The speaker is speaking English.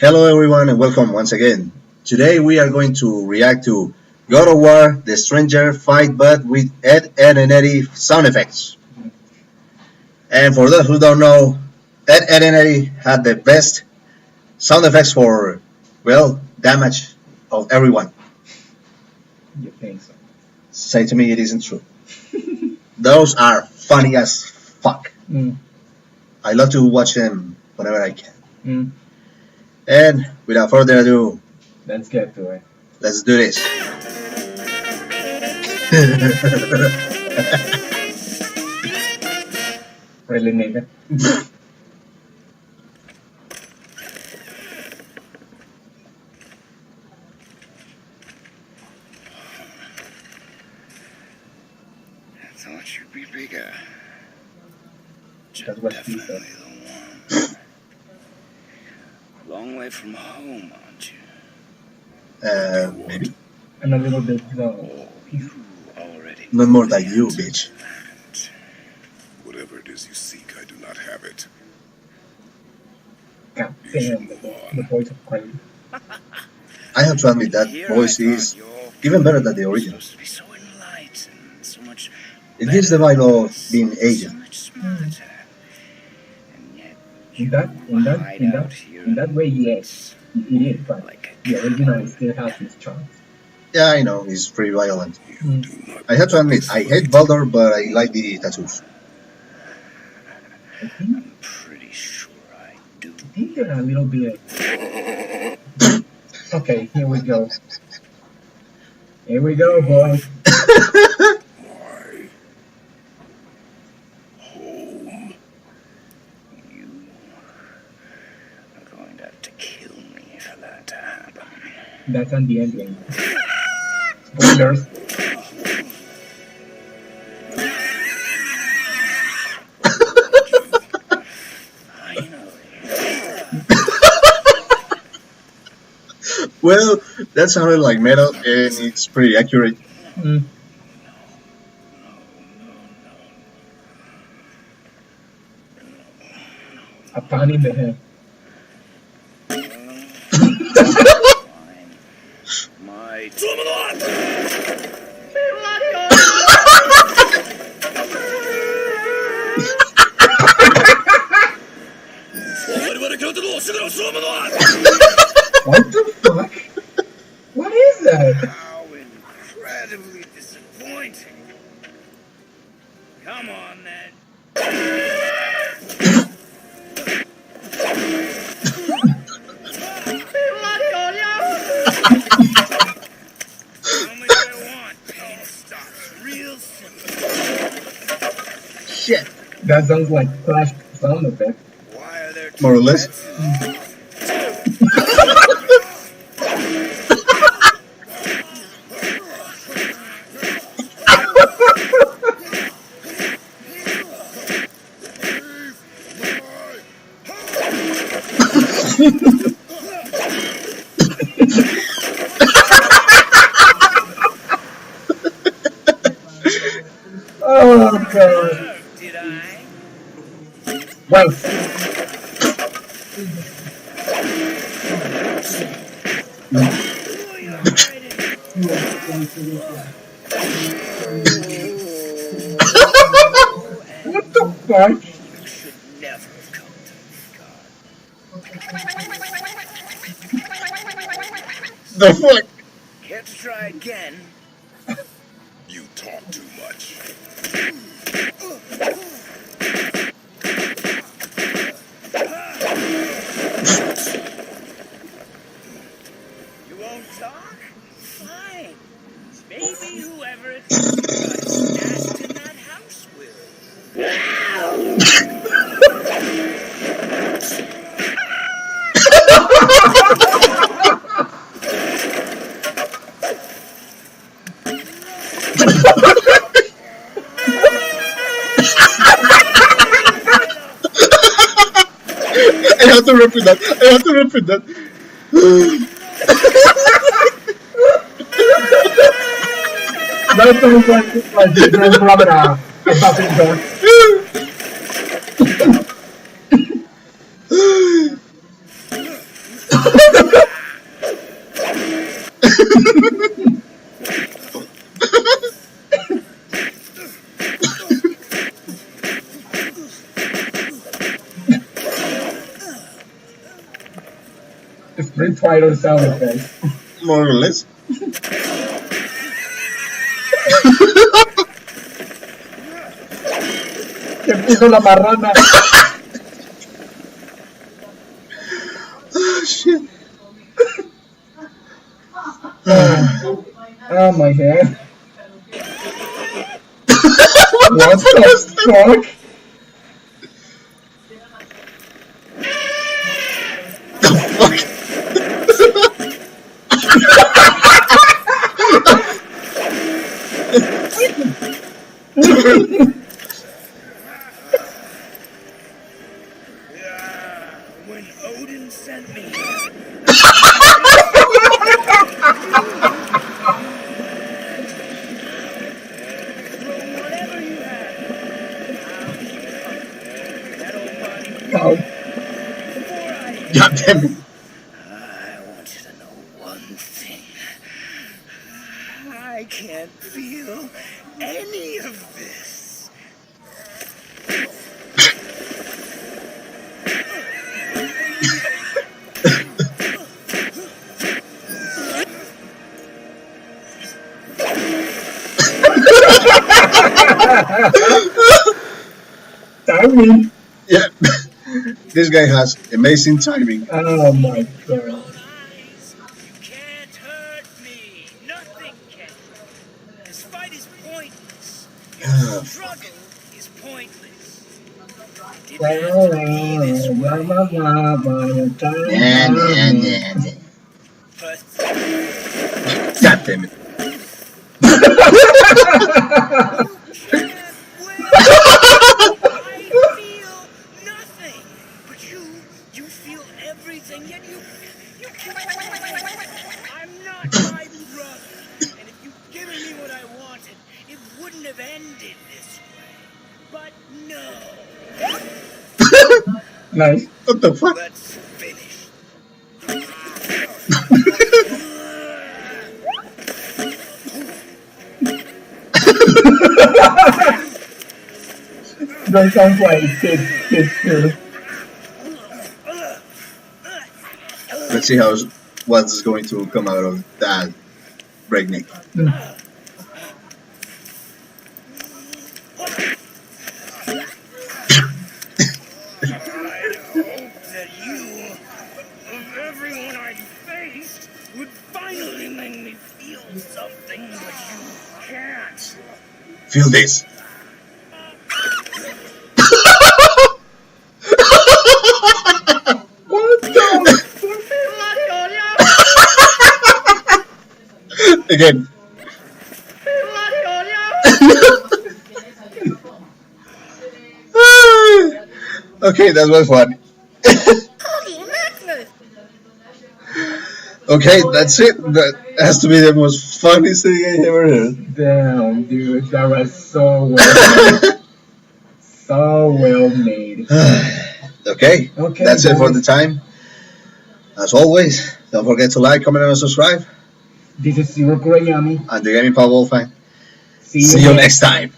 Hello everyone and welcome once again. Today we are going to react to God of War, The Stranger Fight but with Ed and Eddie sound effects. And for those who don't know, Ed and Eddie had the best sound effects for, well, damage of everyone. You think so? Say to me it isn't true. Those are funny as fuck. I love to watch them whenever I can. And without further ado, Let's get to it. let's do this. Really, nigga? I thought you'd be bigger. That's what he said. Definitely the one. Long way from home, aren't you? Maybe. And a little bit Oh, you already. Not more than you, bitch. Whatever it is you seek, I do not have it. God damn, the voice of Craig. I have to admit that Here voice I thought is you're even better than the original. supposed to be so enlightened, so much It gives the vibe of being so aged. much smarter. And yet In that way, yes, it is, but like a the original still has its charm. Yeah, I know, it's pretty violent. You do not. I have to admit, I hate Baldur, but I like the tattoos. I'm pretty sure I do. I think they're a little bit. Okay, here we go. Here we go, boys. My home. You are going to have to kill me for that to happen. That's on the ending. Spoilers. Well, that sounded like metal, and it's pretty accurate. A pan in the head. My What the fuck? What is that? How incredibly disappointing. Come on, then. Only I want. Pain stops real soon. Shit. That sounds like Flash sound effect. Why are there More or less. Oh god. Did I? Wait. What the fuck? You should never have come to this god. The fuck? Care to try again? You talk too much. You won't talk? Fine. Maybe whoever it is got stashed in that house will. I have to repeat that. I have to repeat that. That sounds like the Grand a buffet door. Street Fighter sound effects. More or less. Que puso la marrana. Oh, shit. Oh my head. What the fuck? When Odin sent me here, throw whatever you have. I'll keep it up. That old body. Oh, Before I God damn it. I want you to know one thing. I can't feel any of this. timing. Yeah. This guy has amazing timing. Oh my god. Eyes, you can't hurt me. Nothing can. This fight is pointless. Your struggle is pointless. Didn't have to be this way. Pathetic. God damn it. I feel nothing. But you feel everything, yet you can't. I'm not my brother. And if you'd given me what I wanted, it wouldn't have ended this way. But no. Nice. What the fuck? Let's finish. That sounds like kids too. Let's see what's going to come out of that breakneck. I hope that you, of everyone I faced, would finally make me feel something, but you can't. Feel this. What the? Again. Okay, that was fun. Okay, that's it. That has to be the most funniest thing I ever heard. Damn, dude, that was so well made. So well made. Okay, Okay, that's it for guys. the time. As always, don't forget to like, comment, and subscribe. This is Kurayami. And the Gaming Power Wolfman. See See you next time.